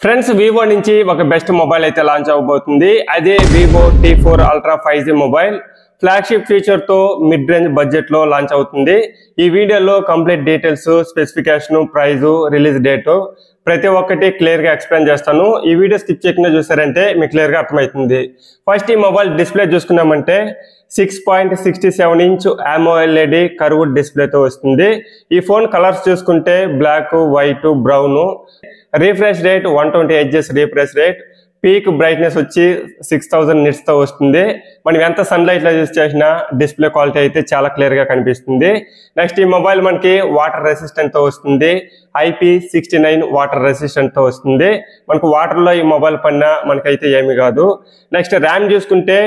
Friends Vivo నుంచి ఒక best mobile అయితే లాంచ్ అవబోతుంది. అదే Vivo T4 ultra 5G mobile flagship feature తో మిడ్ రేంజ్ బడ్జెట్ లో లాంచ్ అవుతుంది. ఈ వీడియోలో complete details, specification, price, release date ప్రతి ఒక్కటి క్లియర్ గా ఎక్స్ప్లెయిన్ చేస్తాను. ఈ వీడియో స్కిప్ చేయకుండా చూసారంటే మీకు క్లియర్ గా అర్థమవుతుంది. ఫస్ట్ ఈ మొబైల్ డిస్ప్లే చూసుకున్నామంటే 6.67 ఇంచ్ AMOLED కర్వ్డ్ డిస్ప్లేతో వస్తుంది. ఈ ఫోన్ కలర్స్ చూసుకుంటే black, white, brown. Refresh rate 120 Hz refresh rate. Peak brightness వచ్చి 6000 nits తో వస్తుంది. మనం ఎంత సన్లైట్ లో యూజ్ చేసినా డిస్ప్లే క్వాలిటీ అయితే చాలా క్లియర్ గా కనిపిస్తుంది. నెక్స్ట్ ఈ మొబైల్ మనకి వాటర్ రెసిస్టెంట్ తో వస్తుంది. IP69 వాటర్ రెసిస్టెంట్ తో వస్తుంది. మనకు వాటర్ లో ఈ మొబైల్ పడినా మనకైతే ఏమీ కాదు. నెక్స్ట్ ర్యామ్ చూసుకుంటే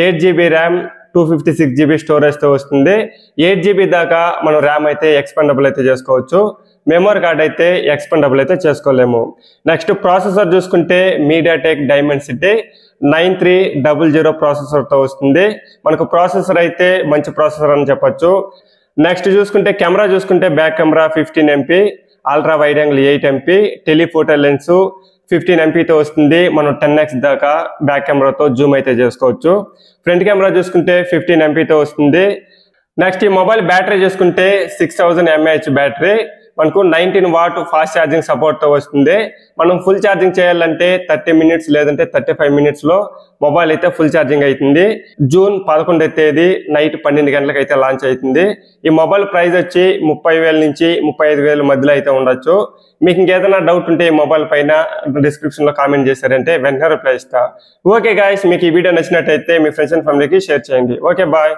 8GB ర్యామ్, 256GB స్టోరేజ్ తో వస్తుంది. 8GB దాకా మనం ర్యామ్ అయితే ఎక్స్పెండబుల్ అయితే చేసుకోవచ్చు. మెమరీ కార్డ్ అయితే ఎక్స్పెండబుల్ అయితే చేసుకోలేము. నెక్స్ట్ ప్రాసెసర్ చూసుకుంటే మీడియాటెక్ డైమెన్సిటీ 9300 ప్రాసెసర్తో వస్తుంది. మనకు ప్రాసెసర్ అయితే మంచి ప్రాసెసర్ అని చెప్పొచ్చు. నెక్స్ట్ చూసుకుంటే కెమెరా చూసుకుంటే back camera 15MP, ultra wide angle 8MP, telephoto lens 15MP వస్తుంది. మనం 10x దాకా బ్యాక్ కెమెరాతో జూమ్ అయితే చేసుకోవచ్చు. ఫ్రంట్ కెమెరా చూసుకుంటే 15MP వస్తుంది. నెక్స్ట్ ఈ మొబైల్ బ్యాటరీ చూసుకుంటే 6000 mAh బ్యాటరీ. మనకు 19 వాట్ ఫాస్ట్ ఛార్జింగ్ సపోర్ట్తో వస్తుంది. మనం ఫుల్ ఛార్జింగ్ చేయాలంటే 30 మినిట్స్ లేదంటే 35 మినిట్స్లో మొబైల్ అయితే ఫుల్ ఛార్జింగ్ అవుతుంది. జూన్ 11వ తేదీ నైట్ 12 గంటలకు అయితే లాంచ్ అవుతుంది. ఈ మొబైల్ ప్రైస్ వచ్చి 30,000 నుంచి 35,000 మధ్యలో అయితే ఉండొచ్చు. మీకు ఇంకేదైనా డౌట్ ఉంటే ఈ మొబైల్ పైన డిస్క్రిప్షన్లో కామెంట్ చేశారంటే వెంటనే రిప్లై ఇస్తా. ఓకే గాయస్, మీకు ఈ వీడియో నచ్చినట్టయితే మీ ఫ్రెండ్స్ అండ్ ఫ్యామిలీకి షేర్ చేయండి. Okay bye.